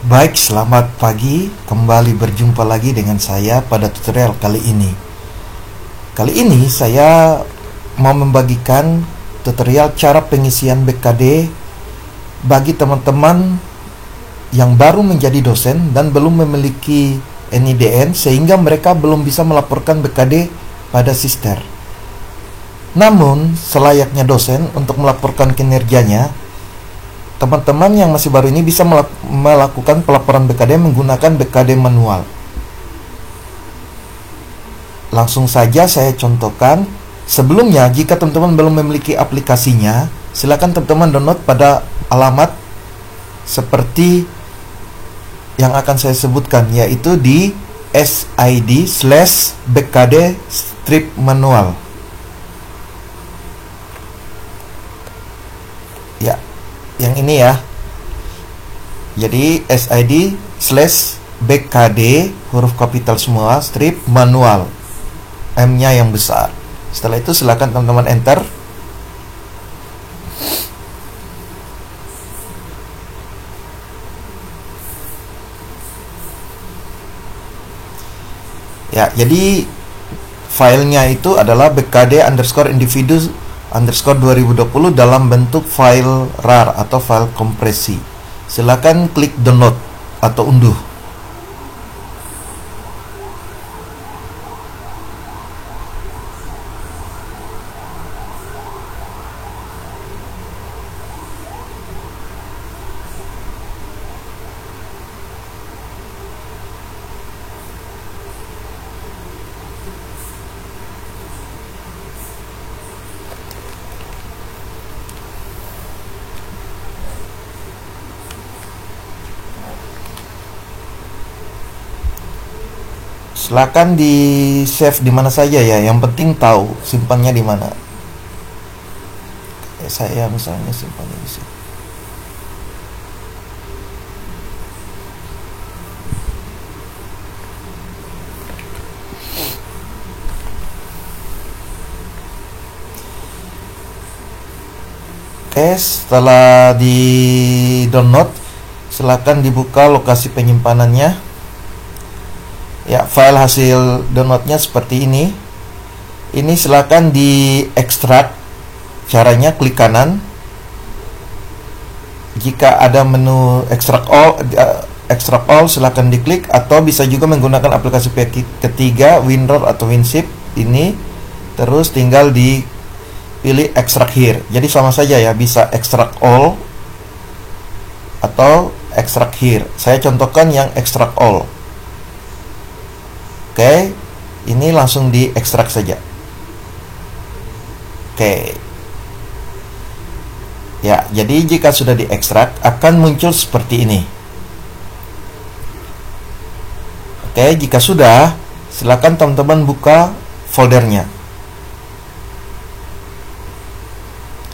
Baik, selamat pagi. Kembali berjumpa lagi dengan saya pada tutorial kali ini. Kali ini saya mau membagikan tutorial cara pengisian BKD bagi teman-teman yang baru menjadi dosen dan belum memiliki NIDN sehingga mereka belum bisa melaporkan BKD pada Sister. Namun, selayaknya dosen untuk melaporkan kinerjanya, teman-teman yang masih baru ini bisa melakukan pelaporan BKD menggunakan BKD manual. Langsung saja saya contohkan. Sebelumnya, jika teman-teman belum memiliki aplikasinya, silakan teman-teman download pada alamat seperti yang akan saya sebutkan, yaitu di sid/bkd-manual. Ya, yang ini ya. Jadi sid/bkd huruf kapital semua strip manual, M-nya yang besar. Setelah itu silakan teman-teman enter. Ya, jadi filenya itu adalah bkd_individu_2020 dalam bentuk file RAR atau file kompresi. Silakan klik download atau unduh. Silakan di save di mana saja ya. Yang penting tahu simpannya di mana. Saya misalnya simpannya di sini. Oke, setelah di download, silakan dibuka lokasi penyimpanannya. Ya, file hasil downloadnya seperti ini. Ini silakan diekstrak. Caranya klik kanan. Jika ada menu extract all silakan diklik, atau bisa juga menggunakan aplikasi pihak ketiga WinRAR atau WinZip ini. Terus tinggal dipilih extract here. Jadi sama saja ya, bisa extract all atau extract here. Saya contohkan yang extract all. Oke, ini langsung diekstrak saja. Oke. Ya, jadi jika sudah diekstrak akan muncul seperti ini. Oke, jika sudah, silakan teman-teman buka foldernya.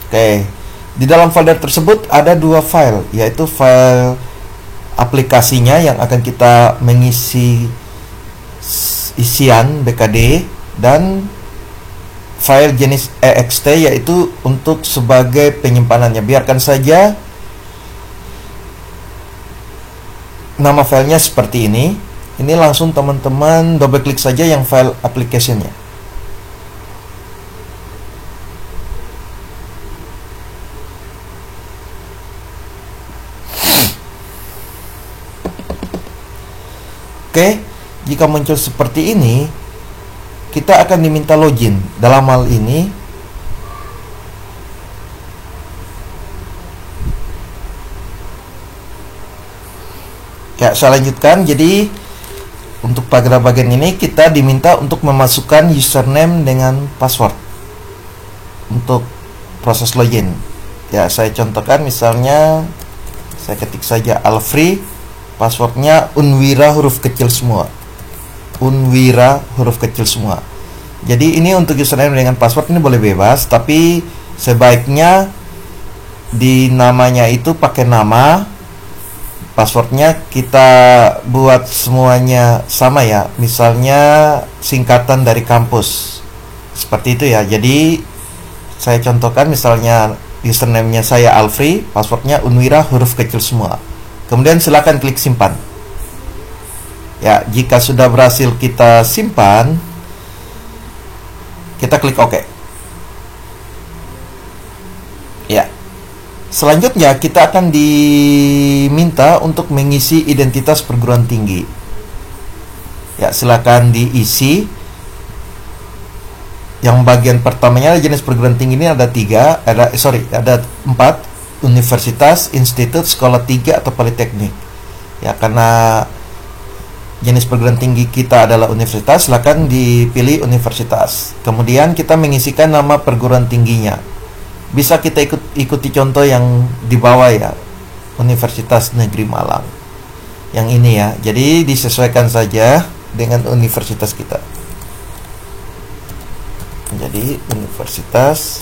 Oke, di dalam folder tersebut ada dua file, yaitu file aplikasinya yang akan kita mengisi isian BKD, dan file jenis ext yaitu untuk sebagai penyimpanannya. Biarkan saja nama filenya seperti ini. Ini langsung teman-teman double klik saja yang file application-nya. Oke. Jika muncul seperti ini, kita akan diminta login. Dalam hal ini, ya, saya lanjutkan. Jadi untuk pada bagian ini kita diminta untuk memasukkan username dengan password untuk proses login. Ya, saya contohkan misalnya saya ketik saja Alfri, passwordnya Unwira huruf kecil semua. Unwira huruf kecil semua. Jadi ini untuk username dengan password ini boleh bebas, tapi sebaiknya di namanya itu pakai nama, passwordnya kita buat semuanya sama ya. Misalnya singkatan dari kampus, seperti itu ya. Jadi saya contohkan misalnya username-nya saya Alfri, passwordnya Unwira huruf kecil semua. Kemudian silakan klik simpan. Ya, jika sudah berhasil kita simpan, kita klik OK. Ya. Selanjutnya kita akan diminta untuk mengisi identitas perguruan tinggi. Ya, silakan diisi. Yang bagian pertamanya jenis perguruan tinggi ini ada ada 4: universitas, institut, sekolah tinggi atau politeknik. Ya, karena jenis perguruan tinggi kita adalah universitas, silakan dipilih universitas. Kemudian kita mengisikan nama perguruan tingginya. Bisa kita ikuti contoh yang di bawah ya, Universitas Negeri Malang. Yang ini ya. Jadi disesuaikan saja dengan universitas kita. Jadi universitas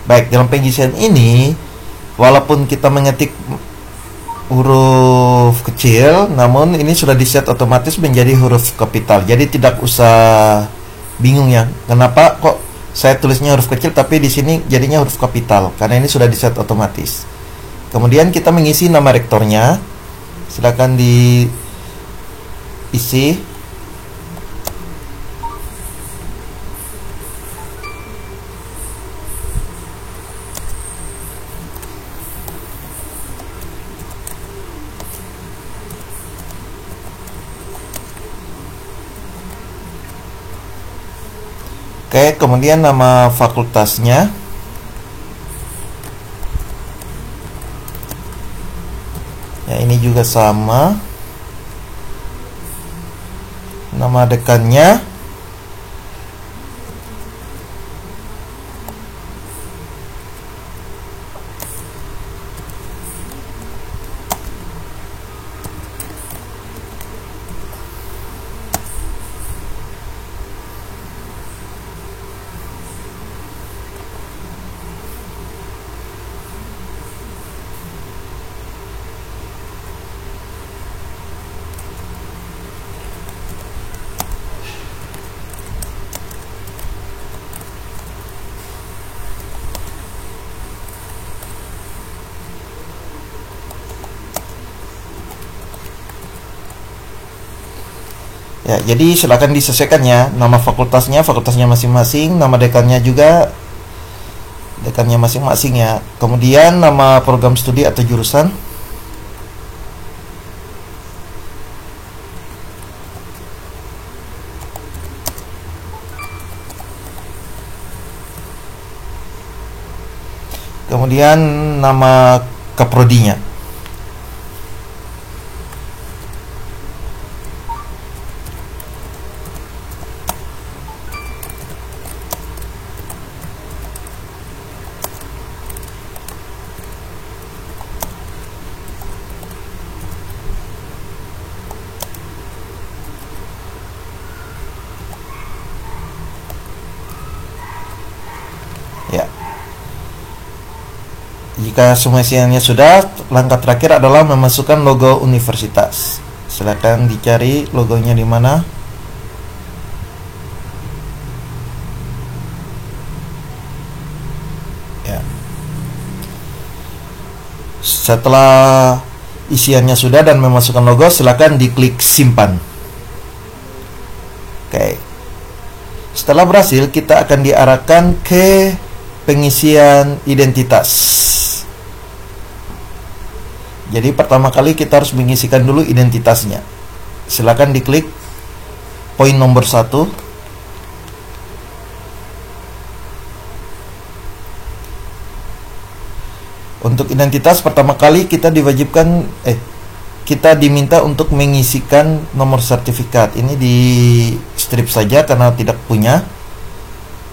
Baik, dalam pengisian ini walaupun kita mengetik huruf kecil, namun ini sudah di-set otomatis menjadi huruf kapital. Jadi tidak usah bingung ya, kenapa kok saya tulisnya huruf kecil tapi di sini jadinya huruf kapital, karena ini sudah di-set otomatis. Kemudian kita mengisi nama rektornya. Silakan diisi. Oke, kemudian nama fakultasnya. Ya, ini juga sama. Nama dekannya. Ya, jadi silakan disesuaikan ya, nama fakultasnya masing-masing, nama dekannya juga dekannya masing-masing ya. Kemudian nama program studi atau jurusan. Kemudian nama kaprodinya. Ya. Jika semua isiannya sudah, langkah terakhir adalah memasukkan logo universitas. Silakan dicari logonya di mana. Ya. Setelah isiannya sudah dan memasukkan logo, silakan diklik simpan. Oke. Setelah berhasil, kita akan diarahkan ke pengisian identitas. Jadi pertama kali kita harus mengisikan dulu identitasnya. Silakan diklik poin nomor 1. Untuk identitas pertama kali kita diminta untuk mengisikan nomor sertifikat. Ini di strip saja karena tidak punya.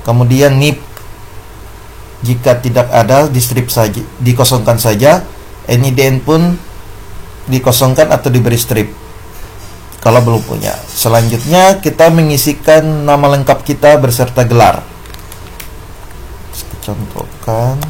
Kemudian NIP jika tidak ada di strip saja, dikosongkan saja. NIDN pun dikosongkan atau diberi strip kalau belum punya. Selanjutnya kita mengisikan nama lengkap kita beserta gelar. Saya contohkan.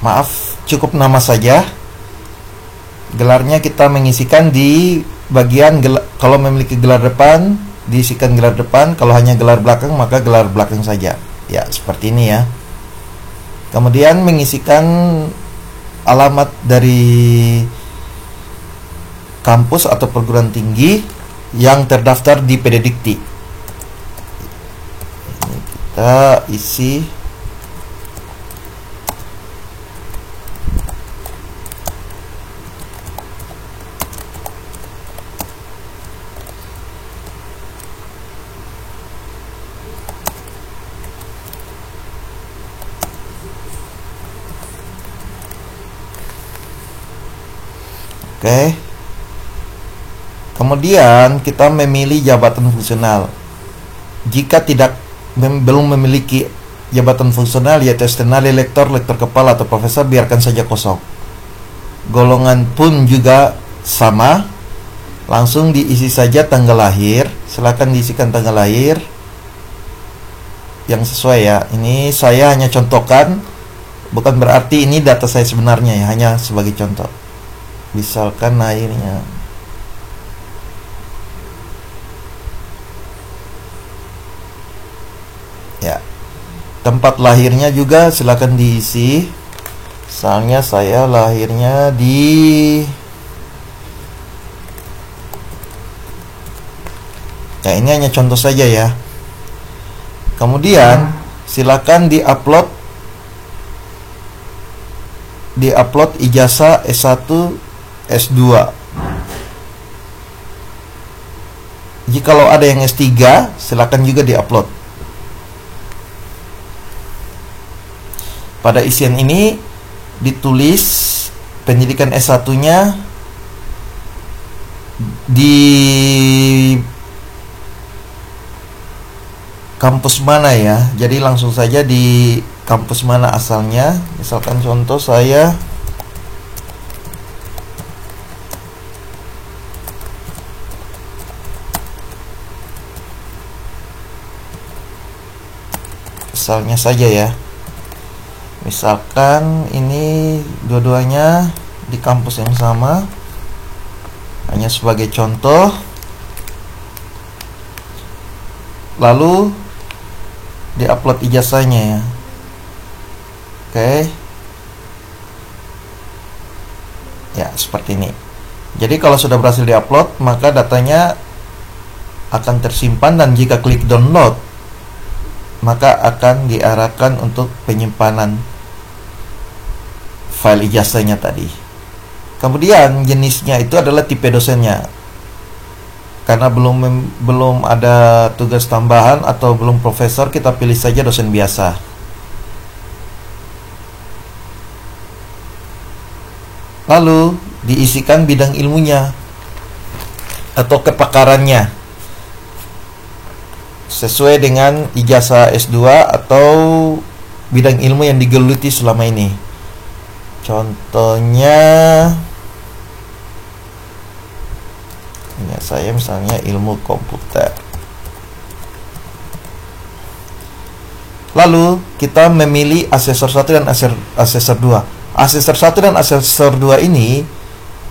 Maaf, cukup nama saja. Gelarnya kita mengisikan di bagian kalau memiliki gelar depan, diisikan gelar depan. Kalau hanya gelar belakang, maka gelar belakang saja. Ya, seperti ini ya. Kemudian mengisikan alamat dari kampus atau perguruan tinggi yang terdaftar di PD Dikti. Ini kita isi. Oke. Kemudian kita memilih jabatan fungsional. Jika belum memiliki jabatan fungsional, yaitu stenali, lektor, lektor kepala atau profesor, biarkan saja kosong. Golongan pun juga sama. Langsung diisi saja tanggal lahir. Silakan diisikan tanggal lahir yang sesuai ya. Ini saya hanya contohkan, bukan berarti ini data saya sebenarnya ya, hanya sebagai contoh. Misalkan lahirnya ya, tempat lahirnya juga silakan diisi. Misalnya saya lahirnya di ya, ini hanya contoh saja ya. Kemudian silakan diupload ijazah S1 S2. Jikalau ada yang S3, silakan juga diupload. Pada isian ini ditulis pendidikan S1-nya di kampus mana ya. Jadi langsung saja di kampus mana asalnya. Misalkan contoh saya misalnya saja ya. Misalkan ini dua-duanya di kampus yang sama. Hanya sebagai contoh. Lalu diupload ijazahnya ya. Oke. Ya, seperti ini. Jadi kalau sudah berhasil diupload, maka datanya akan tersimpan, dan jika klik download, maka akan diarahkan untuk penyimpanan file ijazahnya tadi. Kemudian jenisnya itu adalah tipe dosennya. Karena belum ada tugas tambahan atau belum profesor, kita pilih saja dosen biasa. Lalu diisikan bidang ilmunya atau kepakarannya sesuai dengan ijazah S2 atau bidang ilmu yang digeluti selama ini. Contohnya saya misalnya ilmu komputer. Lalu kita memilih asesor 1 dan asesor 2. Asesor 1 dan asesor 2 ini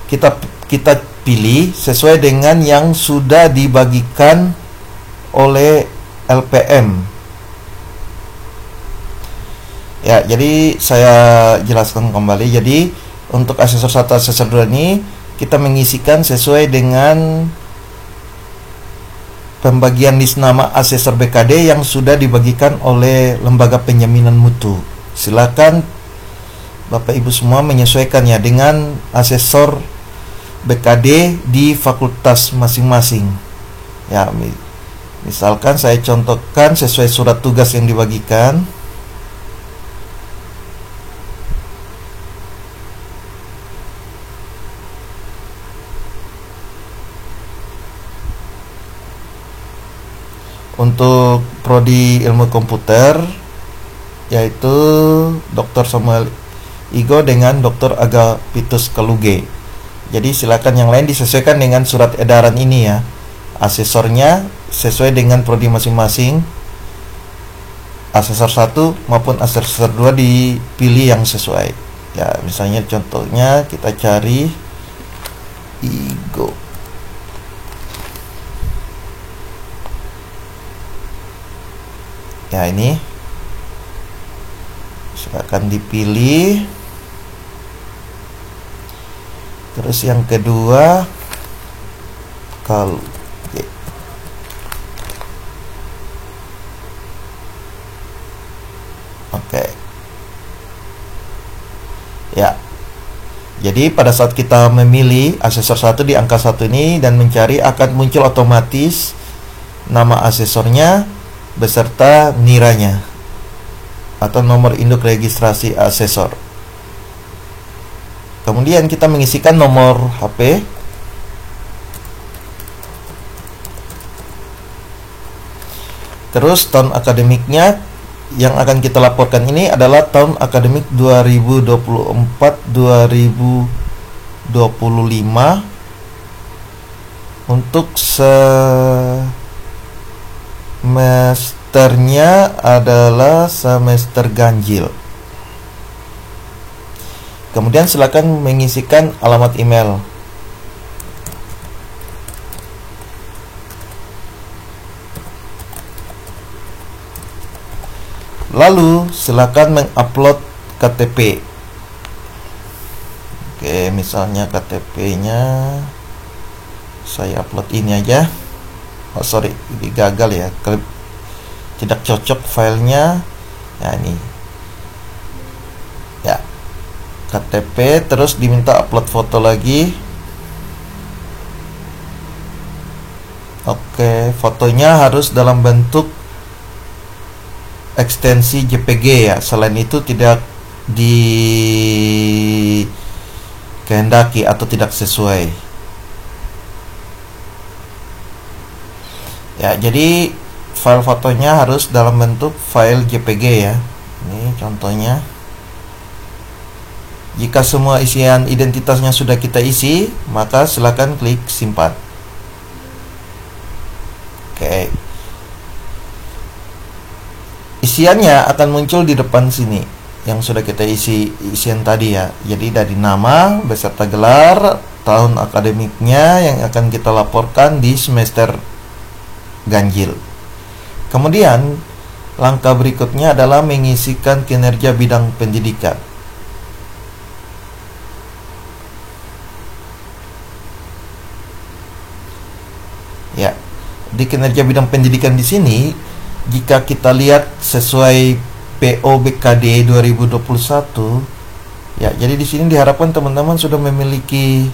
kita pilih sesuai dengan yang sudah dibagikan oleh LPM. Ya, jadi saya jelaskan kembali. Jadi untuk asesor 1, asesor 2 ini kita mengisikan sesuai dengan pembagian list nama asesor BKD yang sudah dibagikan oleh lembaga penjaminan mutu. Silakan Bapak Ibu semua menyesuaikan ya dengan asesor BKD di fakultas masing-masing. Ya, misalkan saya contohkan sesuai surat tugas yang dibagikan. Untuk prodi ilmu komputer yaitu Dr. Samuel Igo dengan Dr. Agapitus Kaluge. Jadi silakan yang lain disesuaikan dengan surat edaran ini ya. Asesornya sesuai dengan prodi masing-masing. Asesor 1 maupun asesor 2 dipilih yang sesuai. Ya, misalnya contohnya kita cari ego. Ya, ini silakan dipilih. Terus yang kedua, kalau oke. Ya. Jadi pada saat kita memilih asesor 1 di angka 1 ini dan mencari, akan muncul otomatis nama asesornya beserta niranya atau nomor induk registrasi asesor. Kemudian kita mengisikan nomor HP. Terus tahun akademiknya yang akan kita laporkan ini adalah tahun akademik 2024-2025 untuk semesternya adalah semester ganjil. Kemudian silakan mengisikan alamat email. Lalu silakan mengupload KTP. Oke, misalnya KTP-nya saya upload ini aja. Oh sorry, ini gagal ya, tidak cocok filenya. Ya ini, ya KTP, terus diminta upload foto lagi. Oke, fotonya harus dalam bentuk ekstensi JPG ya. Selain itu tidak dikehendaki atau tidak sesuai. Ya, jadi file fotonya harus dalam bentuk file JPG ya. Ini contohnya. Jika semua isian identitasnya sudah kita isi, maka silakan klik simpan. Oke. Isiannya akan muncul di depan sini yang sudah kita isi isian tadi ya. Jadi dari nama beserta gelar, tahun akademiknya yang akan kita laporkan di semester ganjil. Kemudian langkah berikutnya adalah mengisikan kinerja bidang pendidikan. Ya, di kinerja bidang pendidikan di sini, jika kita lihat sesuai PO BKD 2021, ya, jadi di sini diharapkan teman-teman sudah memiliki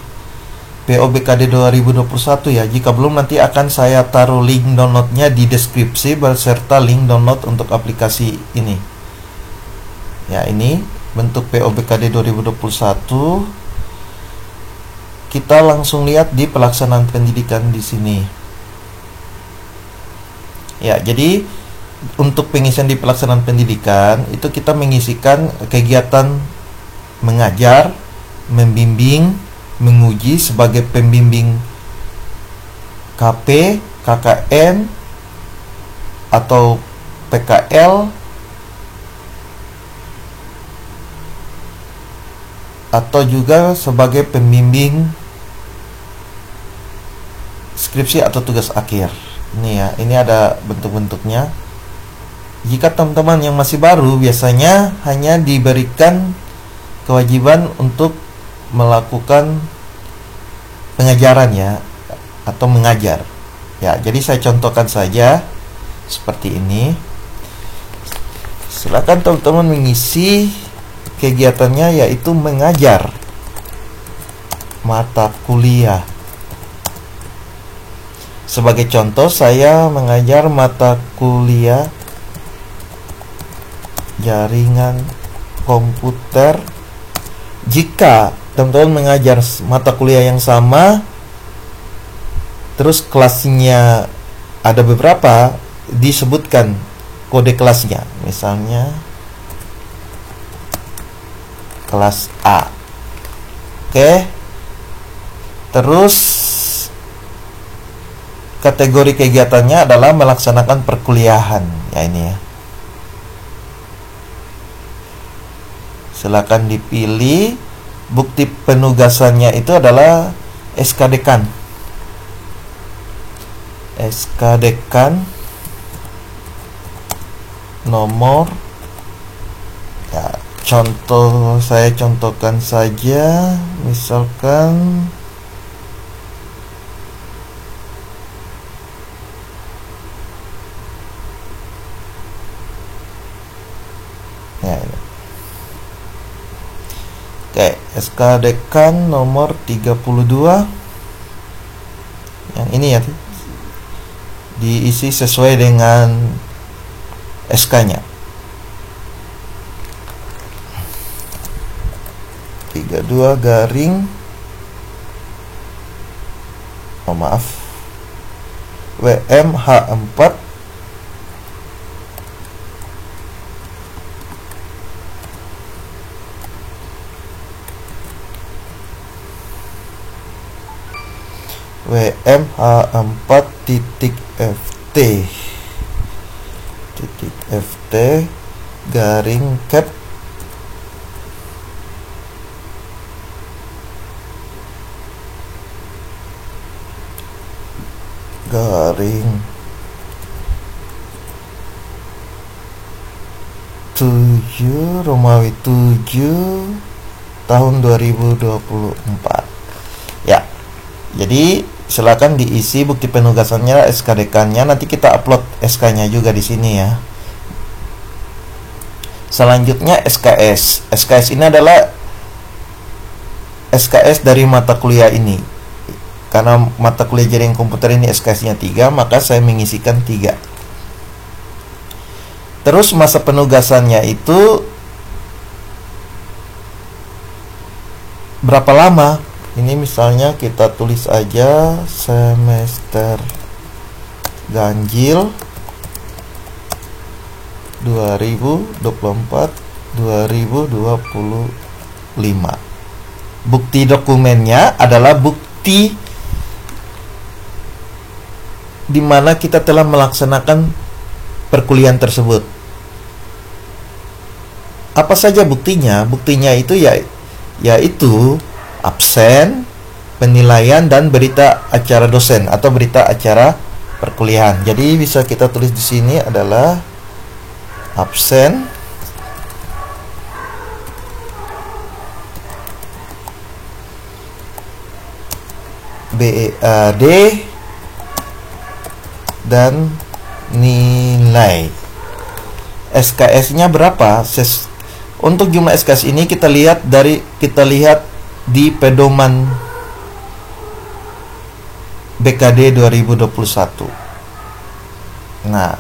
PO BKD 2021 ya. Jika belum, nanti akan saya taruh link downloadnya di deskripsi beserta link download untuk aplikasi ini. Ya, ini bentuk PO BKD 2021. Kita langsung lihat di pelaksanaan pendidikan di sini. Ya, jadi untuk pengisian di pelaksanaan pendidikan itu kita mengisikan kegiatan mengajar, membimbing, menguji sebagai pembimbing KP, KKN atau PKL atau juga sebagai pembimbing skripsi atau tugas akhir. Ini ya, ini ada bentuk-bentuknya. Jika teman-teman yang masih baru, biasanya hanya diberikan kewajiban untuk melakukan pengajaran ya, atau mengajar. Ya, jadi saya contohkan saja seperti ini. Silakan teman-teman mengisi kegiatannya, yaitu mengajar mata kuliah. Sebagai contoh, saya mengajar mata kuliah jaringan komputer. Jika teman-teman mengajar mata kuliah yang sama, terus kelasnya ada beberapa, disebutkan kode kelasnya. Misalnya kelas A. Oke. Terus kategori kegiatannya adalah melaksanakan perkuliahan. Ya, ini ya. Silakan dipilih. Bukti penugasannya itu adalah SK Dekan. SK Dekan nomor, ya, saya contohkan saja, misalkan ya ini. Oke, SK Dekan nomor 32 yang ini ya, diisi sesuai dengan SK-nya. 32 garing, oh maaf, WMH4 WMH4.ft garing cap garing 7 Romawi 7 tahun 2024. Ya, jadi silakan diisi bukti penugasannya, SK Dekannya. Nanti kita upload SK-nya juga di sini ya. Selanjutnya SKS. SKS ini adalah SKS dari mata kuliah ini. Karena mata kuliah jaringan komputer ini SKS-nya 3, maka saya mengisikan 3. Terus masa penugasannya itu berapa lama? Ini misalnya kita tulis aja semester ganjil 2024-2025. Bukti dokumennya adalah bukti di mana kita telah melaksanakan perkuliahan tersebut. Apa saja buktinya? Buktinya itu yaitu absen, penilaian, dan berita acara dosen atau berita acara perkuliahan. Jadi bisa kita tulis di sini adalah absen, BEAD, dan nilai. SKS-nya berapa? Untuk jumlah SKS ini kita lihat di pedoman BKD 2021. Nah,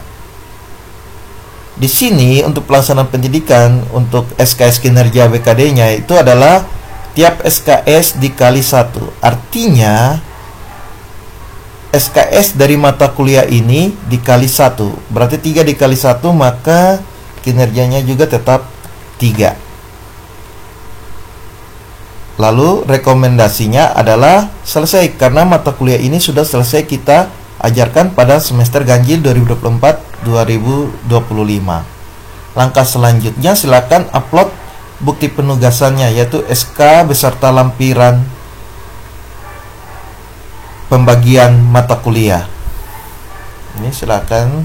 di sini untuk pelaksanaan pendidikan untuk SKS kinerja BKD-nya itu adalah tiap SKS dikali 1. Artinya SKS dari mata kuliah ini dikali 1, berarti 3 dikali 1, maka kinerjanya juga tetap 3. Lalu rekomendasinya adalah selesai, karena mata kuliah ini sudah selesai kita ajarkan pada semester ganjil 2024-2025. Langkah selanjutnya silakan upload bukti penugasannya, yaitu SK beserta lampiran pembagian mata kuliah. Ini silakan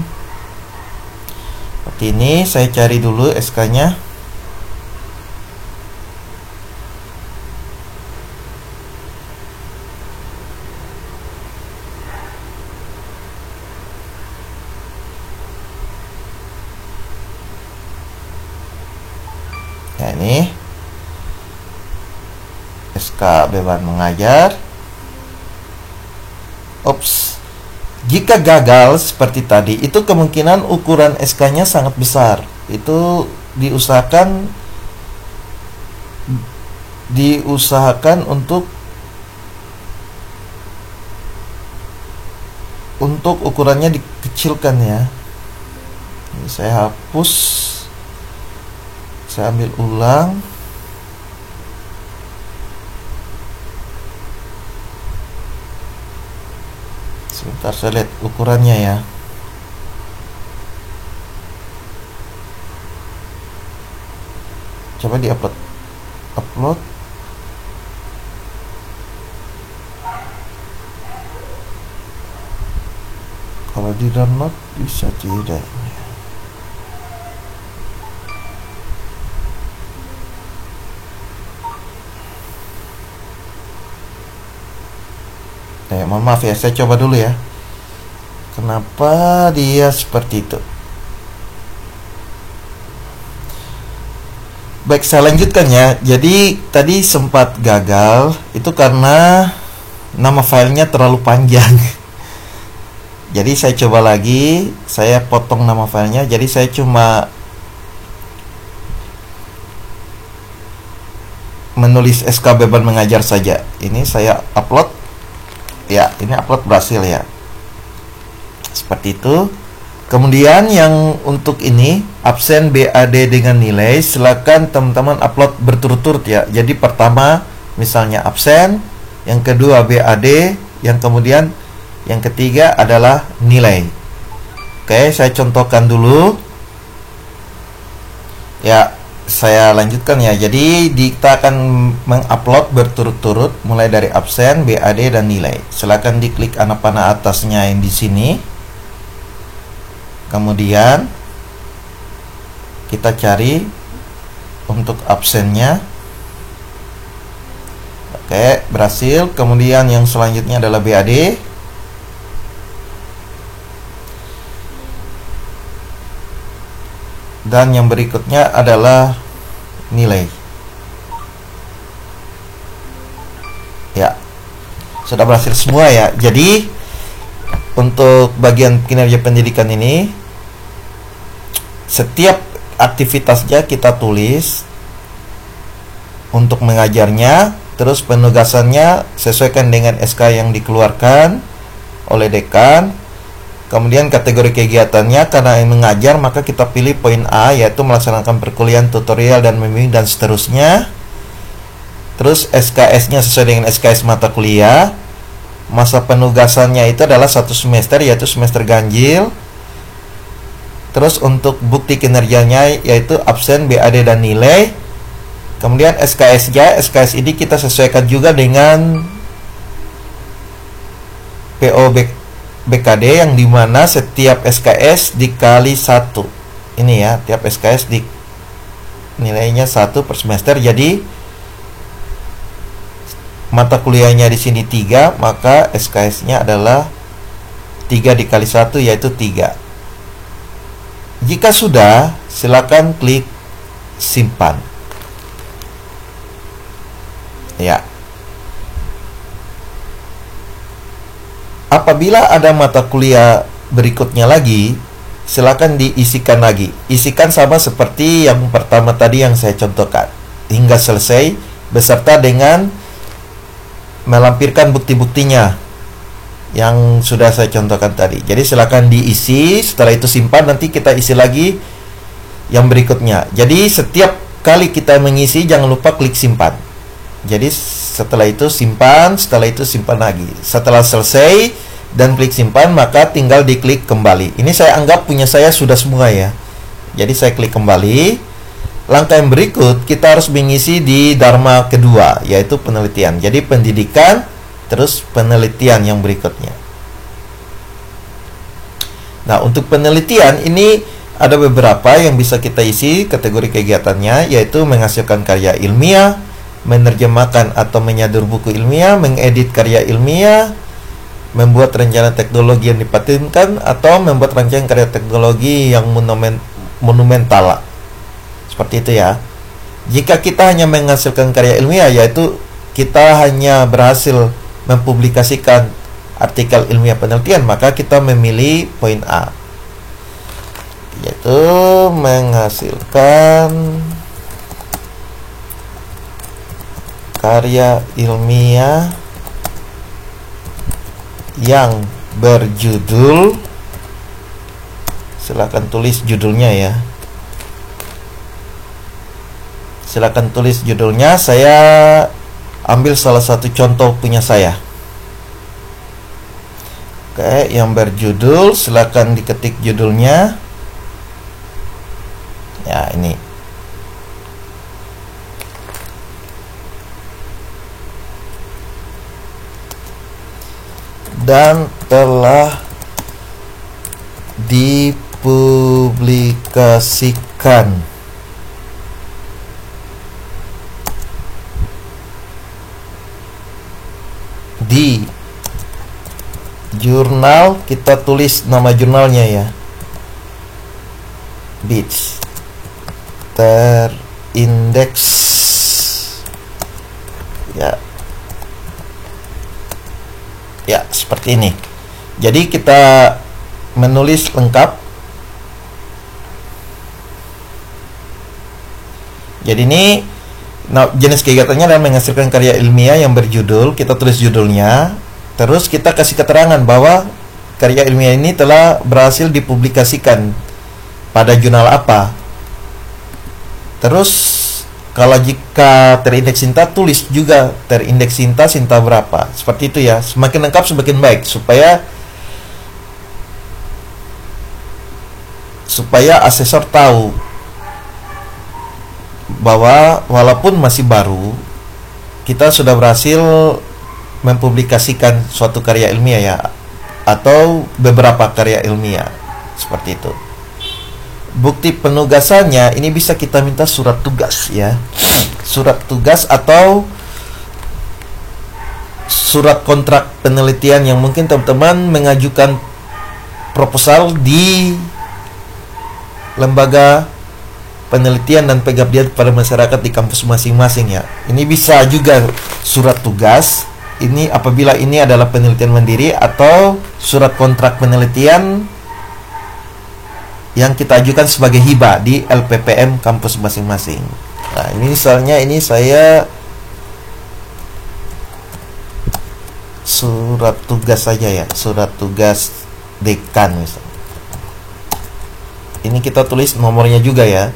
seperti ini. Saya cari dulu SK-nya. Ya, ini SK beban mengajar. Ops, jika gagal seperti tadi, itu kemungkinan ukuran SK-nya sangat besar. Itu diusahakan untuk ukurannya dikecilkan ya. Ini saya hapus, saya ambil ulang. Sebentar, saya lihat ukurannya ya. Coba diupload. upload. Kalau di download bisa tidak? Mohon maaf ya, saya coba dulu ya. Kenapa dia seperti itu? Baik, saya lanjutkan ya. Jadi tadi sempat gagal itu karena nama filenya terlalu panjang. Jadi saya coba lagi, saya potong nama filenya. Jadi saya cuma menulis SK beban mengajar saja. Ini saya upload. Ya, ini upload berhasil ya. Seperti itu. Kemudian yang untuk ini absen BAD dengan nilai, silakan teman-teman upload berturut-turut ya. Jadi pertama misalnya absen, yang kedua BAD, yang kemudian yang ketiga adalah nilai. Oke, saya contohkan dulu. Ya, saya lanjutkan ya. Jadi kita akan mengupload berturut-turut mulai dari absen, BAD dan nilai. Silakan diklik anak panah atasnya yang di sini. Kemudian kita cari untuk absennya. Oke, berhasil. Kemudian yang selanjutnya adalah BAD. Dan yang berikutnya adalah nilai. Ya, sudah berhasil semua ya. Jadi untuk bagian kinerja pendidikan ini, setiap aktivitasnya kita tulis untuk mengajarnya, terus penugasannya sesuaikan dengan SK yang dikeluarkan oleh dekan. Kemudian kategori kegiatannya, karena yang mengajar maka kita pilih poin A, yaitu melaksanakan perkuliahan, tutorial, dan membimbing dan seterusnya. Terus SKS-nya sesuai dengan SKS mata kuliah. Masa penugasannya itu adalah 1 semester, yaitu semester ganjil. Terus untuk bukti kinerjanya yaitu absen, BAD, dan nilai. Kemudian SKS-nya, SKS ini kita sesuaikan juga dengan BKD, yang dimana setiap SKS dikali 1. Ini ya, tiap SKS di nilainya 1 per semester. Jadi mata kuliahnya di sini 3, maka SKS-nya adalah 3 dikali 1, yaitu 3. Jika sudah, silakan klik simpan. Ya. Apabila ada mata kuliah berikutnya lagi, silakan diisikan lagi. Isikan sama seperti yang pertama tadi yang saya contohkan, hingga selesai beserta dengan melampirkan bukti-buktinya yang sudah saya contohkan tadi. Jadi silakan diisi, setelah itu simpan, nanti kita isi lagi yang berikutnya. Jadi setiap kali kita mengisi jangan lupa klik simpan. Jadi setelah itu simpan, setelah itu simpan lagi. Setelah selesai dan klik simpan, maka tinggal diklik kembali. Ini saya anggap punya saya sudah semua ya. Jadi saya klik kembali. Langkah yang berikut, kita harus mengisi di dharma kedua, yaitu penelitian. Jadi pendidikan, terus penelitian yang berikutnya. Nah, untuk penelitian ini ada beberapa yang bisa kita isi kategori kegiatannya, yaitu menghasilkan karya ilmiah, menerjemahkan atau menyadur buku ilmiah, mengedit karya ilmiah, membuat rencana teknologi yang dipatenkan, atau membuat rangkaian karya teknologi yang monumental. Seperti itu ya. Jika kita hanya menghasilkan karya ilmiah, yaitu kita hanya berhasil mempublikasikan artikel ilmiah penelitian, maka kita memilih poin A, yaitu menghasilkan karya ilmiah yang berjudul, silakan tulis judulnya ya. Silakan tulis judulnya. Saya ambil salah satu contoh punya saya. Oke, yang berjudul, silakan diketik judulnya. Ya, ini. dan telah dipublikasikan di jurnal, kita tulis nama jurnalnya ya, BITS terindeks ya. Ya, seperti ini. Jadi kita menulis lengkap. Jadi ini jenis kegiatannya adalah menghasilkan karya ilmiah yang berjudul, kita tulis judulnya, terus kita kasih keterangan bahwa karya ilmiah ini telah berhasil dipublikasikan pada jurnal apa. Terus kalau jika terindeks Sinta, tulis juga terindeks Sinta berapa. Seperti itu ya. Semakin lengkap semakin baik, supaya asesor tahu bahwa walaupun masih baru, kita sudah berhasil mempublikasikan suatu karya ilmiah ya, atau beberapa karya ilmiah. Seperti itu. Bukti penugasannya ini bisa kita minta surat tugas ya, surat tugas atau surat kontrak penelitian yang mungkin teman-teman mengajukan proposal di lembaga penelitian dan pengabdian pada masyarakat di kampus masing-masing ya. Ini bisa juga surat tugas. Ini apabila ini adalah penelitian mandiri, atau surat kontrak penelitian yang kita ajukan sebagai hibah di LPPM kampus masing-masing. Nah, ini misalnya ini saya surat tugas saja ya, surat tugas dekan misalnya. Ini kita tulis nomornya juga ya.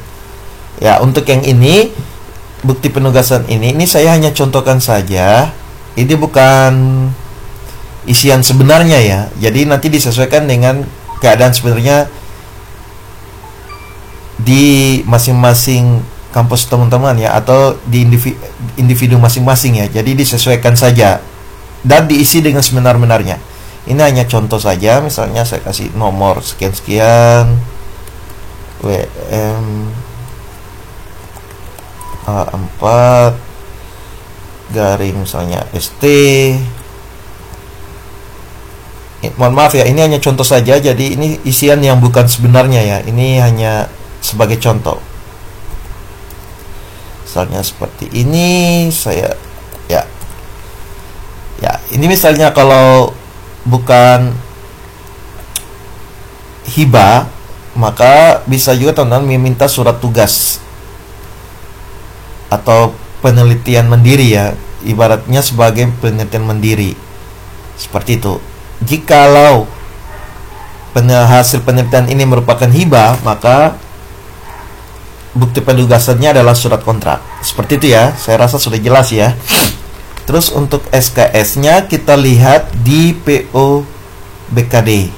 Ya, untuk yang ini bukti penugasan ini saya hanya contohkan saja. Ini bukan isian sebenarnya ya. Jadi nanti disesuaikan dengan keadaan sebenarnya di masing-masing kampus teman-teman ya, atau di individu masing-masing ya. Jadi disesuaikan saja dan diisi dengan sebenar-benarnya. Ini hanya contoh saja. Misalnya saya kasih nomor sekian-sekian WM A4 garing misalnya ST. Mohon maaf ya, ini hanya contoh saja. Jadi ini isian yang bukan sebenarnya ya. Ini hanya sebagai contoh. Misalnya seperti ini, saya ya ini misalnya kalau bukan hibah, maka bisa juga teman-teman meminta surat tugas atau penelitian mandiri ya, ibaratnya sebagai penelitian mandiri. Seperti itu. Jikalau hasil penelitian ini merupakan hibah, maka bukti penugasannya adalah surat kontrak. Seperti itu ya. Saya rasa sudah jelas ya. Terus untuk SKS-nya kita lihat di PO BKD.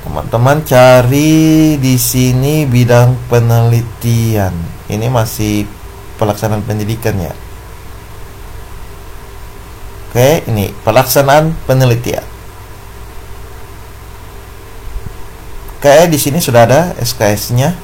Teman-teman cari di sini bidang penelitian. Ini masih pelaksanaan pendidikan ya. Oke, ini pelaksanaan penelitian. Oke, di sini sudah ada SKS-nya.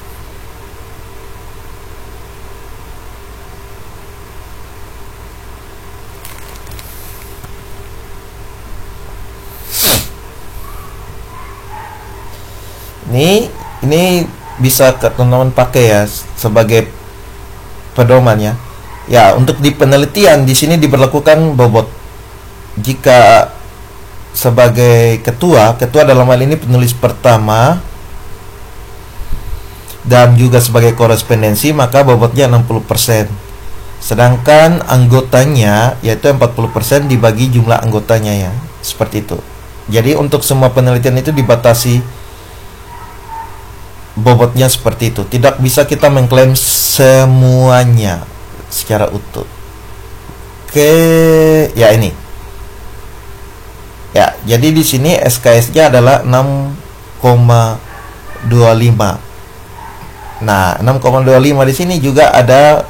Ini bisa teman-teman pakai ya sebagai pedoman ya. Ya, untuk di penelitian di sini diberlakukan bobot. Jika sebagai ketua dalam hal ini penulis pertama dan juga sebagai korespondensi, maka bobotnya 60%. Sedangkan anggotanya yaitu 40% dibagi jumlah anggotanya ya. Seperti itu. Jadi untuk semua penelitian itu dibatasi bobotnya seperti itu. Tidak bisa kita mengklaim semuanya secara utuh. Oke, ya ini. Ya, jadi di sini SKS-nya adalah 6,25. Nah, 6,25 di sini juga ada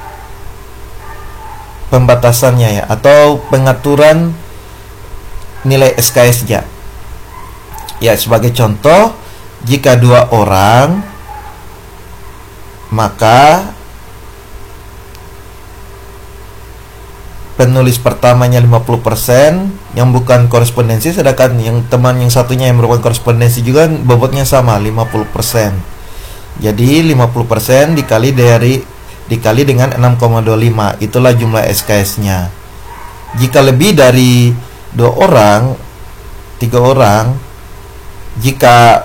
pembatasannya ya, atau pengaturan nilai SKS-nya. Ya, sebagai contoh, jika 2 orang, maka penulis pertamanya 50% yang bukan korespondensi, sedangkan yang teman yang satunya yang merupakan korespondensi juga bobotnya sama 50%. Jadi 50% dikali dengan 6,25, itulah jumlah SKS-nya. Jika lebih dari 2 orang, 3 orang, jika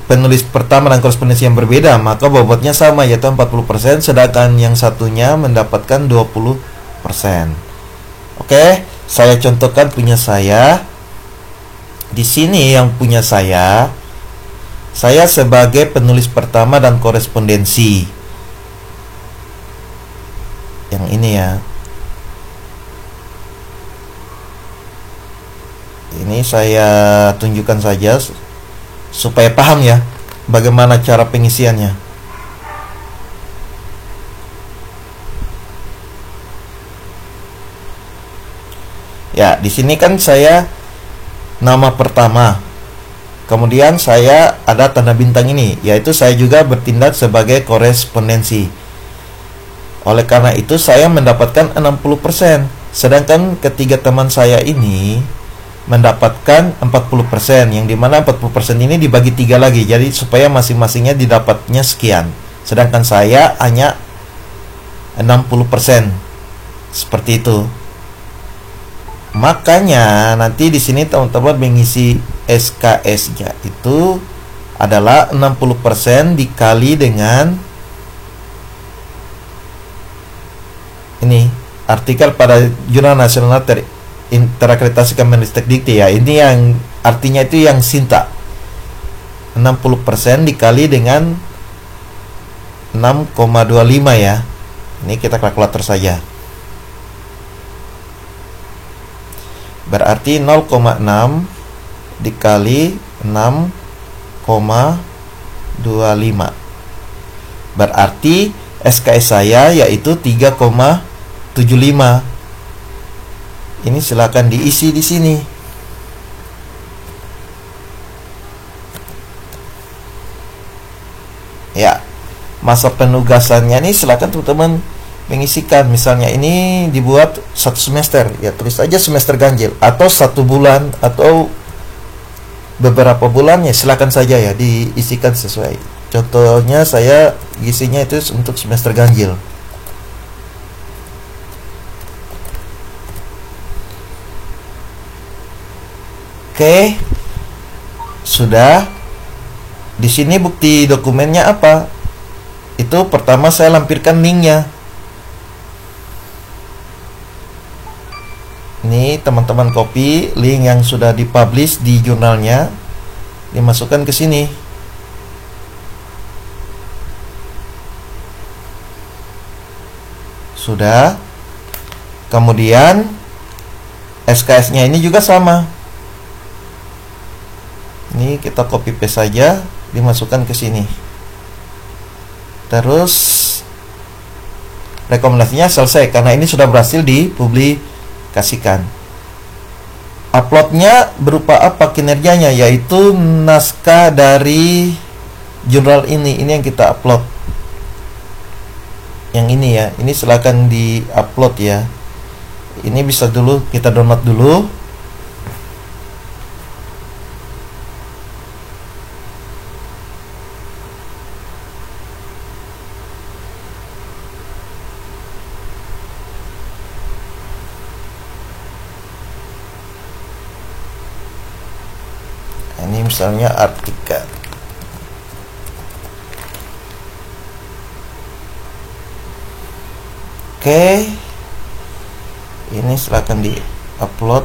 penulis pertama dan korespondensi yang berbeda, maka bobotnya sama, yaitu 40%, sedangkan yang satunya mendapatkan 20%. Oke, saya contohkan punya saya. Di sini yang punya saya sebagai penulis pertama dan korespondensi. Yang ini ya. Ini saya tunjukkan saja supaya paham ya bagaimana cara pengisiannya. Ya, di sini kan saya nama pertama. Kemudian saya ada tanda bintang ini, yaitu saya juga bertindak sebagai korespondensi. Oleh karena itu saya mendapatkan 60%, sedangkan ketiga teman saya ini mendapatkan 40%, yang dimana 40% ini dibagi 3 lagi, jadi supaya masing-masingnya didapatnya sekian, sedangkan saya hanya 60%. Seperti itu. Makanya nanti di sini teman-teman mengisi SKS-nya itu adalah 60% dikali dengan ini artikel pada Jurnal Nasional Terakreditasi Kemendikbud ya. Ini yang artinya itu yang Sinta. 60% dikali dengan 6,25 ya. Ini kita kalkulator saja. Berarti 0,6 dikali 6,25. Berarti SKS saya yaitu 3,75. Ini silakan diisi di sini. Ya, masa penugasannya ini silakan teman-teman mengisikan. Misalnya ini dibuat 1 semester, ya tulis aja semester ganjil, atau 1 bulan atau beberapa bulan, ya silakan saja ya diisikan sesuai. Contohnya saya isinya itu untuk semester ganjil. Oke, sudah. Di sini bukti dokumennya apa? Itu pertama saya lampirkan linknya. Ini teman-teman copy link yang sudah dipublish di jurnalnya, dimasukkan ke sini. Sudah. Kemudian SKS-nya ini juga sama. Ini kita copy paste saja, dimasukkan ke sini. Terus rekomendasinya selesai karena ini sudah berhasil dipublikasikan. Uploadnya berupa apa kinerjanya, yaitu naskah dari jurnal ini yang kita upload. Yang ini ya, ini silakan di-upload ya. Ini bisa dulu kita download dulu. Ini misalnya artikel. Oke, ini silakan di-upload.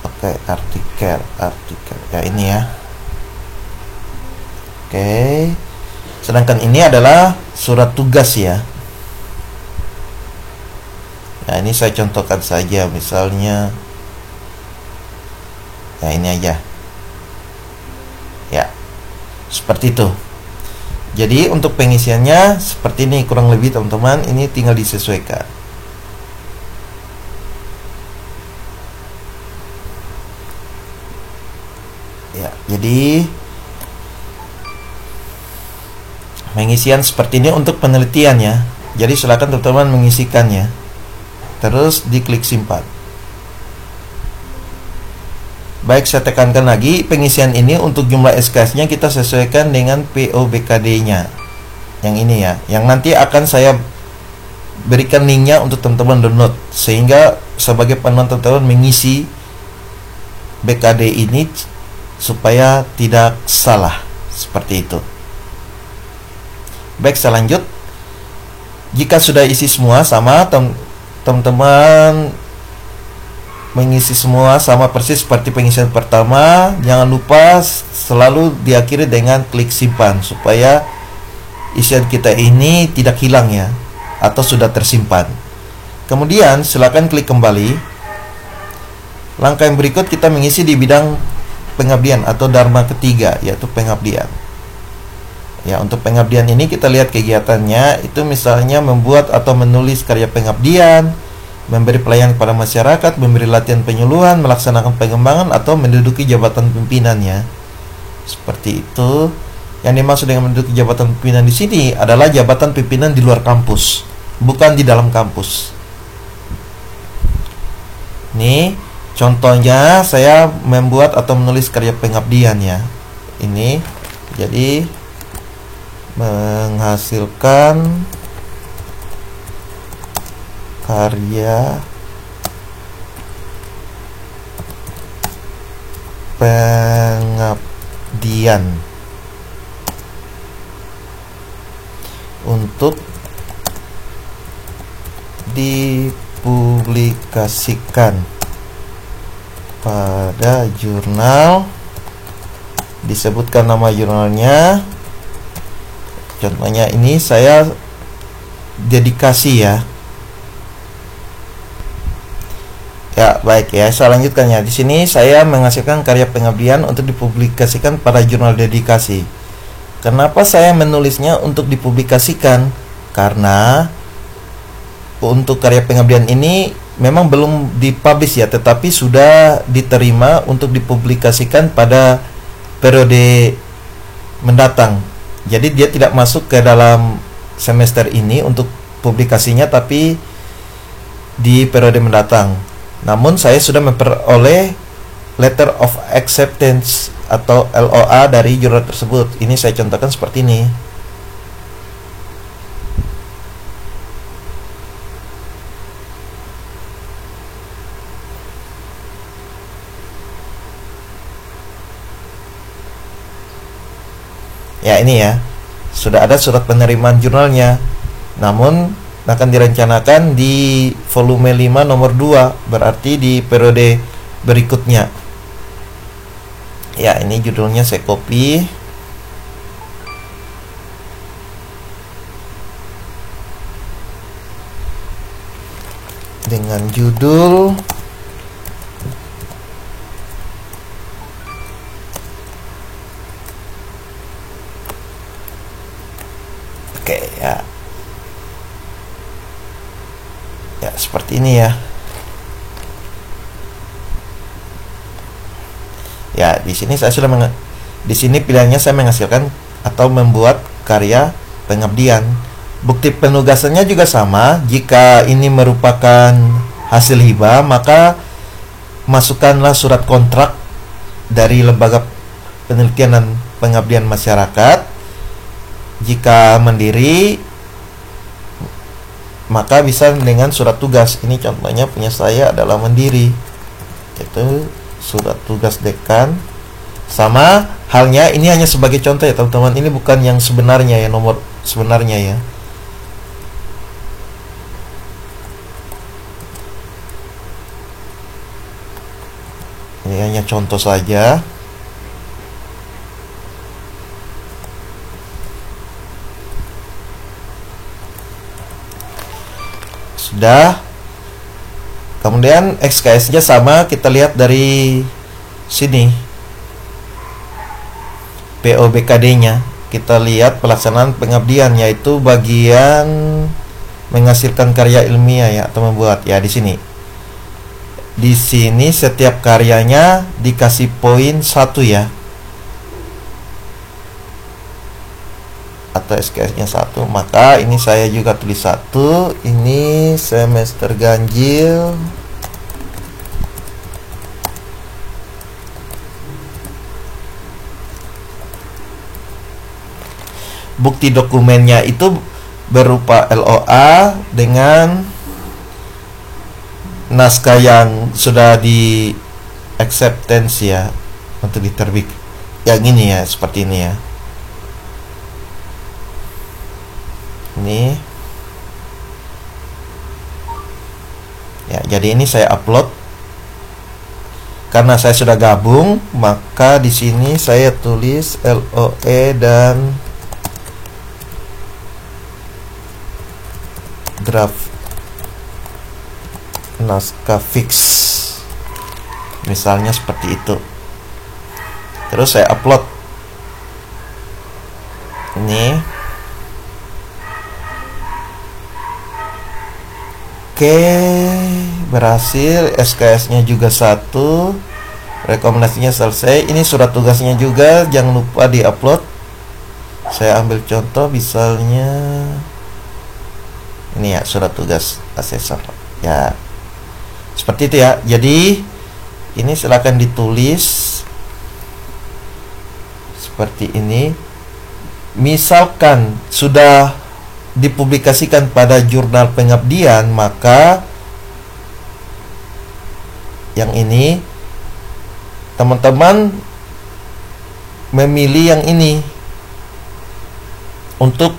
Oke, artikel ya, ini ya. Oke, sedangkan ini adalah surat tugas ya. Nah, ini saya contohkan saja, misalnya ya ini aja ya, seperti itu. Jadi untuk pengisiannya seperti ini kurang lebih teman-teman, ini tinggal disesuaikan. Ya, jadi pengisian seperti ini untuk penelitian ya. Jadi silakan teman-teman mengisikannya. Terus diklik simpan. Baik, saya tekankan lagi, pengisian ini untuk jumlah SKS-nya kita sesuaikan dengan PO/BKD-nya. Yang ini ya, yang nanti akan saya berikan linknya untuk teman-teman download, sehingga sebagai penonton teman-teman mengisi BKD ini supaya tidak salah, seperti itu. Baik, saya lanjut. Jika sudah isi semua sama, teman-teman mengisi semua sama persis seperti pengisian pertama. Jangan lupa selalu diakhiri dengan klik simpan supaya isian kita ini tidak hilang ya, atau sudah tersimpan. Kemudian silakan klik kembali. Langkah yang berikut kita mengisi di bidang pengabdian atau dharma ketiga, yaitu pengabdian. Ya, untuk pengabdian ini kita lihat kegiatannya, itu misalnya membuat atau menulis karya pengabdian, memberi pelayanan kepada masyarakat, memberi latihan penyuluhan, melaksanakan pengembangan, atau menduduki jabatan pimpinannya. Seperti itu. Yang dimaksud dengan menduduki jabatan pimpinan di sini adalah jabatan pimpinan di luar kampus, bukan di dalam kampus. Nih, contohnya saya membuat atau menulis karya pengabdian ya. Ini jadi menghasilkan karya pengabdian untuk dipublikasikan pada jurnal. Disebutkan nama jurnalnya. Contohnya ini saya dedikasi ya. Ya, baik ya, saya lanjutkan ya. Di sini saya menghasilkan karya pengabdian untuk dipublikasikan pada jurnal dedikasi. Kenapa saya menulisnya untuk dipublikasikan? Karena untuk karya pengabdian ini memang belum dipublish ya, tetapi sudah diterima untuk dipublikasikan pada periode mendatang. Jadi dia tidak masuk ke dalam semester ini untuk publikasinya, tapi di periode mendatang. Namun saya sudah memperoleh letter of acceptance atau LOA dari jurnal tersebut. Ini saya contohkan seperti ini. Ya, ini ya, sudah ada surat penerimaan jurnalnya. Namun akan direncanakan di volume 5 nomor 2, berarti di periode berikutnya. Ya, ini judulnya saya copy. Dengan judul oke ya. Ya, seperti ini ya. Ya, di sini saya sudah di sini pilihannya saya menghasilkan atau membuat karya pengabdian. Bukti penugasannya juga sama. Jika ini merupakan hasil hibah, maka masukkanlah surat kontrak dari Lembaga Penelitian dan Pengabdian Masyarakat. Jika mandiri, maka bisa dengan surat tugas. Ini contohnya punya saya adalah mandiri, itu surat tugas dekan. Sama halnya, ini hanya sebagai contoh ya teman-teman, ini bukan yang sebenarnya ya, nomor sebenarnya ya. Ini hanya contoh saja. Sudah. Kemudian SKS-nya sama, kita lihat dari sini POBKD-nya. Kita lihat pelaksanaan pengabdian, yaitu bagian menghasilkan karya ilmiah ya, atau membuat ya di sini. Di sini setiap karyanya dikasih poin 1 ya, atau SKS-nya 1. Maka ini saya juga tulis 1. Ini semester ganjil bukti dokumennya itu berupa LOA dengan naskah yang sudah di acceptance ya, untuk diterbit. Yang ini ya, seperti ini ya. Ini ya, jadi ini saya upload. Karena saya sudah gabung, maka di sini saya tulis LOE dan draft naskah fix, misalnya seperti itu. Terus saya upload. Ini oke, berhasil. SKS-nya juga 1. Rekomendasinya selesai. Ini surat tugasnya juga, jangan lupa di-upload. Saya ambil contoh misalnya ini ya, surat tugas asesor ya, seperti itu ya. Jadi ini silakan ditulis seperti ini. Misalkan sudah dipublikasikan pada jurnal pengabdian, maka yang ini teman-teman memilih yang ini untuk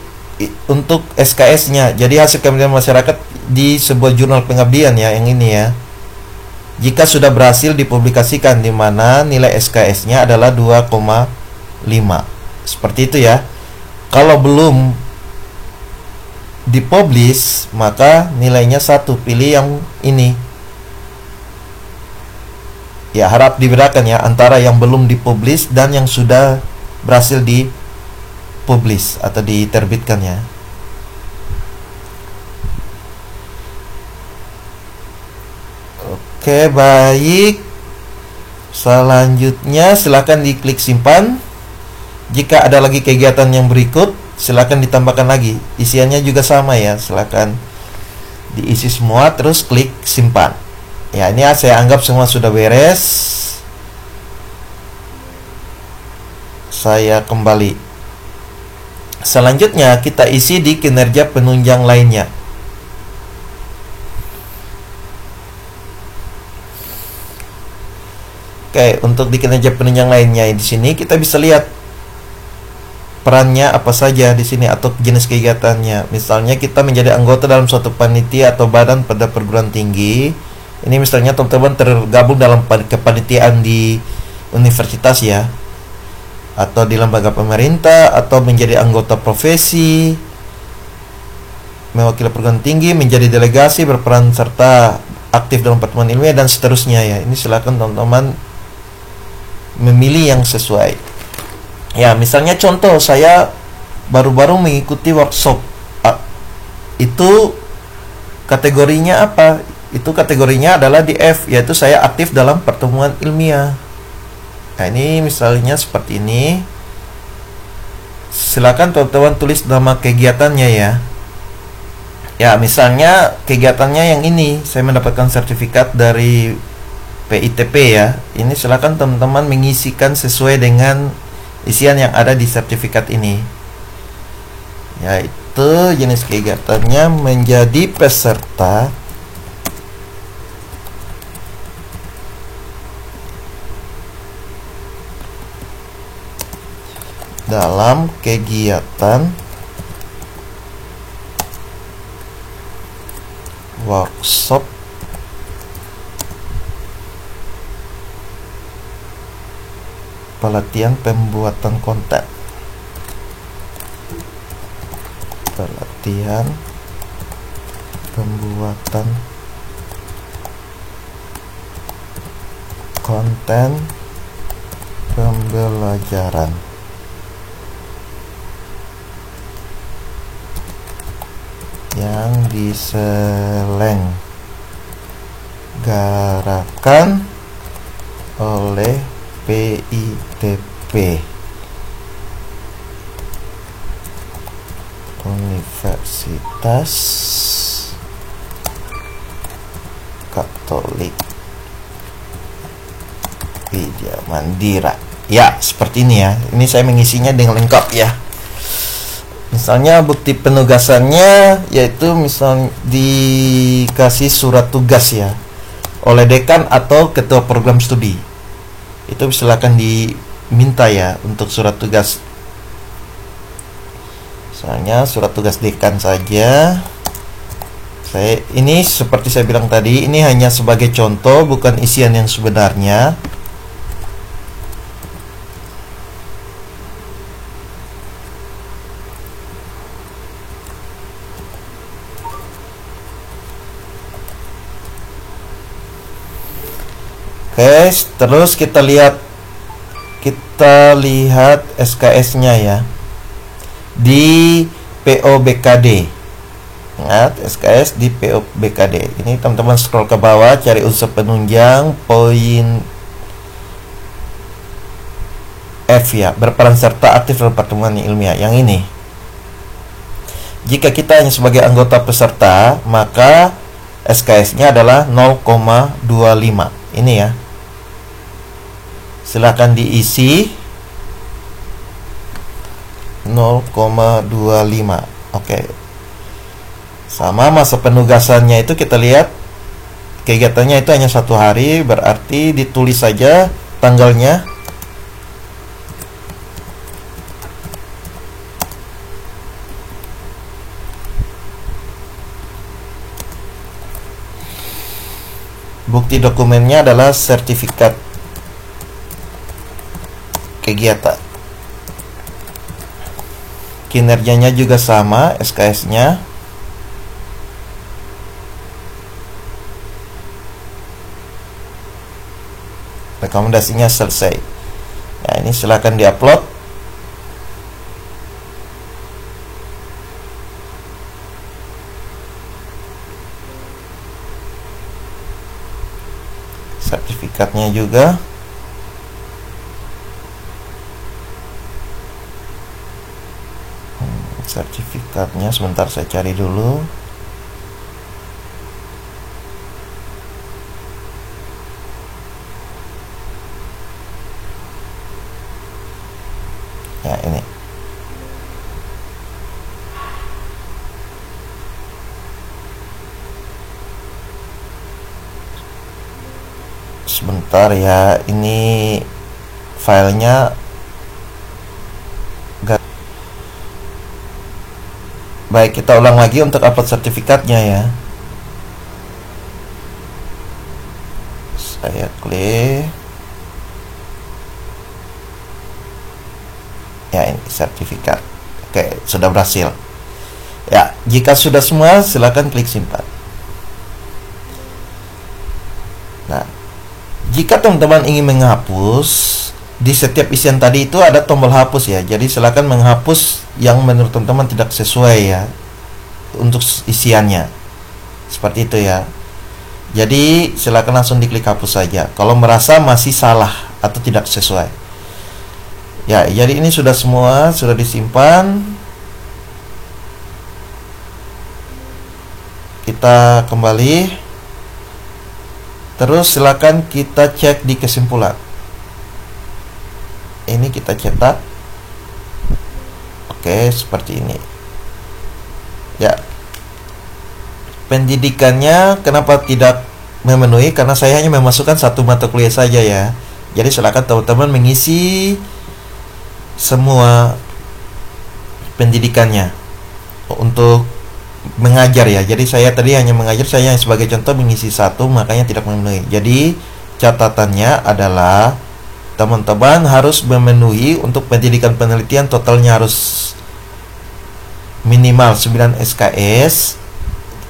SKS-nya. Jadi hasil pemilihan masyarakat di sebuah jurnal pengabdian ya, yang ini ya. Jika sudah berhasil dipublikasikan, di mana nilai SKS-nya adalah 2,5. Seperti itu ya. Kalau belum dipublish, maka nilainya 1. Pilih yang ini. Ya, harap dibedakan ya antara yang belum dipublish dan yang sudah berhasil dipublish atau diterbitkan ya. Oke, baik. Selanjutnya silakan diklik simpan. Jika ada lagi kegiatan yang berikut, silakan ditambahkan lagi. Isiannya juga sama ya, silakan diisi semua terus klik simpan. Ya, ini saya anggap semua sudah beres. Saya kembali. Selanjutnya kita isi di kinerja penunjang lainnya. Oke, untuk di kinerja penunjang lainnya di sini kita bisa lihat perannya apa saja di sini atau jenis kegiatannya. Misalnya kita menjadi anggota dalam suatu panitia atau badan pada perguruan tinggi. Ini misalnya teman-teman tergabung dalam kepanitiaan di universitas ya, atau di lembaga pemerintah, atau menjadi anggota profesi, mewakili perguruan tinggi, menjadi delegasi, berperan serta aktif dalam pertemuan ilmiah dan seterusnya ya. Ini silakan teman-teman memilih yang sesuai. Ya, misalnya contoh saya baru-baru mengikuti workshop. Itu kategorinya apa? Itu kategorinya adalah di F, yaitu saya aktif dalam pertemuan ilmiah. Nah, ini misalnya seperti ini. Silakan teman-teman tulis nama kegiatannya ya. Ya, misalnya kegiatannya yang ini, saya mendapatkan sertifikat dari PITP ya. Ini silakan teman-teman mengisikan sesuai dengan isian yang ada di sertifikat ini. Yaitu jenis kegiatannya menjadi peserta dalam kegiatan workshop pelatihan pembuatan konten. Pelatihan pembuatan konten pembelajaran. Yang diselenggarakan oleh PITP, Universitas Katolik Widya Mandira. Ya, seperti ini ya. Ini saya mengisinya dengan lengkap ya. Misalnya bukti penugasannya yaitu misalnya dikasih surat tugas ya oleh dekan atau ketua program studi. Itu silakan diminta ya untuk surat tugas. Misalnya surat tugas dekan saja. Ini seperti saya bilang tadi, ini hanya sebagai contoh, bukan isian yang sebenarnya. Oke, terus kita lihat SKS-nya ya di PO-BKD. Ingat, SKS di PO-BKD. Ini teman-teman scroll ke bawah, cari unsur penunjang, poin F ya, berperan serta aktif dalam pertemuan ilmiah. Yang ini, jika kita hanya sebagai anggota peserta, maka SKS-nya adalah 0,25. Ini ya. Silakan diisi 0,25. Oke. Sama masa penugasannya itu kita lihat kegiatannya itu hanya 1 hari, berarti ditulis saja tanggalnya. Bukti dokumennya adalah sertifikat kegiatan. Kinerjanya juga sama, SKS-nya. Rekomendasinya selesai. Ya, ini silakan diupload. Sertifikatnya juga. Sertifikatnya sebentar saya cari dulu. Ya, ini. Sebentar ya, ini filenya baik, kita ulang lagi untuk upload sertifikatnya ya. Saya klik. Ya, ini sertifikat. Oke, sudah berhasil. Ya, jika sudah semua, silakan klik simpan. Nah, jika teman-teman ingin menghapus, di setiap isian tadi itu ada tombol hapus ya. Jadi silakan menghapus yang menurut teman-teman tidak sesuai ya untuk isiannya. Seperti itu ya. Jadi silakan langsung diklik hapus saja kalau merasa masih salah atau tidak sesuai. Ya, jadi ini sudah semua, sudah disimpan. Kita kembali. Terus silakan kita cek di kesimpulan. Ini kita cetak. Oke, seperti ini. Ya. Pendidikannya kenapa tidak memenuhi? Karena saya hanya memasukkan 1 mata kuliah saja ya. Jadi silakan teman-teman mengisi semua pendidikannya untuk mengajar ya. Jadi saya tadi hanya mengajar, saya sebagai contoh mengisi 1, makanya tidak memenuhi. Jadi catatannya adalah teman-teman harus memenuhi untuk pendidikan penelitian, totalnya harus minimal 9 SKS,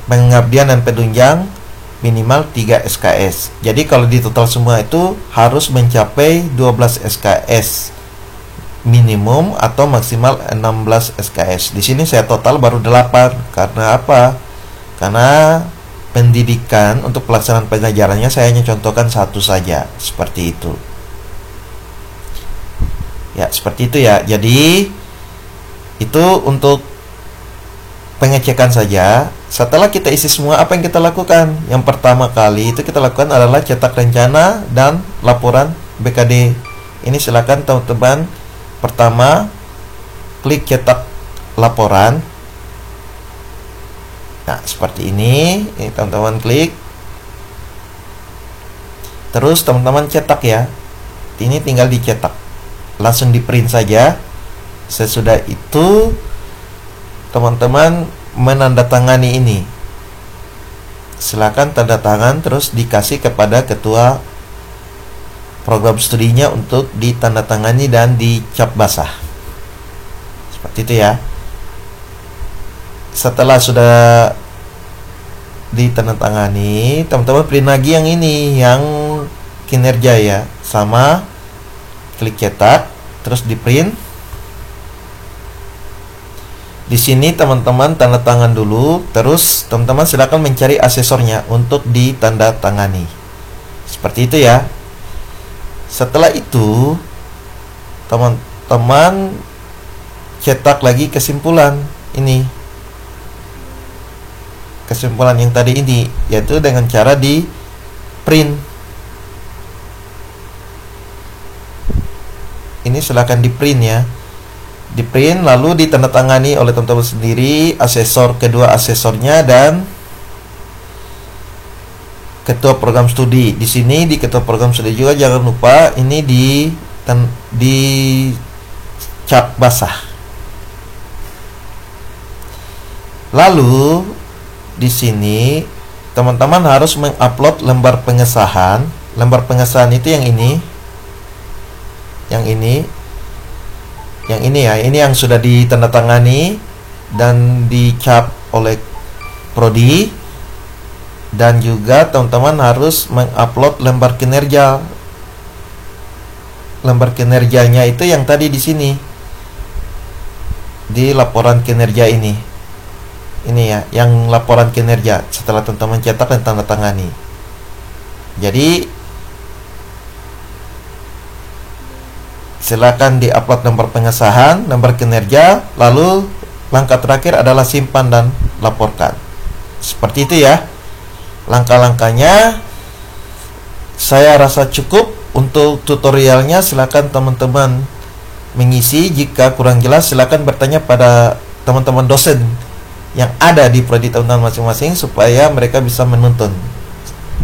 pengabdian dan penunjang minimal 3 SKS. Jadi kalau di total semua itu harus mencapai 12 SKS minimum atau maksimal 16 SKS. Di sini saya total baru 8. Karena apa? Karena pendidikan untuk pelaksanaan pengajarannya saya hanya contohkan satu saja, seperti itu. Ya, seperti itu ya. Jadi itu untuk pengecekan saja. Setelah kita isi semua, apa yang kita lakukan? Yang pertama kali itu kita lakukan adalah cetak rencana dan laporan BKD. Ini silakan teman-teman, pertama klik cetak laporan. Nah, seperti ini teman-teman klik. Terus teman-teman cetak ya. Ini tinggal dicetak, langsung di print saja. Sesudah itu teman-teman menandatangani ini. Silakan tanda tangan, terus dikasih kepada ketua program studinya untuk ditandatangani dan dicap basah. Seperti itu ya. Setelah sudah ditandatangani, teman-teman print lagi yang ini, yang kinerja ya. Sama, klik cetak, terus di print. Di sini teman-teman tanda tangan dulu, terus teman-teman silakan mencari asesornya untuk ditandatangani. Seperti itu ya. Setelah itu teman-teman cetak lagi kesimpulan ini. Kesimpulan yang tadi ini, yaitu dengan cara di print. Ini silakan di print ya. Di print lalu ditandatangani oleh teman-teman sendiri, asesor, kedua asesornya, dan ketua program studi. Di sini di ketua program studi juga jangan lupa ini di cap basah. Lalu di sini teman-teman harus mengupload lembar pengesahan. Lembar pengesahan itu yang ini. Yang ini ya, ini yang sudah ditandatangani dan dicap oleh prodi. Dan juga teman-teman harus mengupload lembar kinerja. Lembar kinerjanya itu yang tadi di sini, di laporan kinerja ini. Ini ya, yang laporan kinerja setelah teman-teman cetak dan tandatangani. Jadi silakan diupload lembar pengesahan, lembar kinerja, lalu langkah terakhir adalah simpan dan laporkan. Seperti itu ya. Langkah-langkahnya saya rasa cukup untuk tutorialnya. Silakan teman-teman mengisi. Jika kurang jelas silakan bertanya pada teman-teman dosen yang ada di prodi teman-teman masing-masing supaya mereka bisa menuntun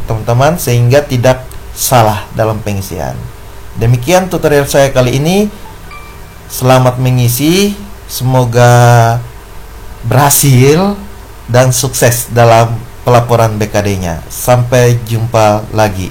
teman-teman sehingga tidak salah dalam pengisian. Demikian tutorial saya kali ini. Selamat mengisi. Semoga berhasil dan sukses dalam pelaporan BKD-nya. Sampai jumpa lagi.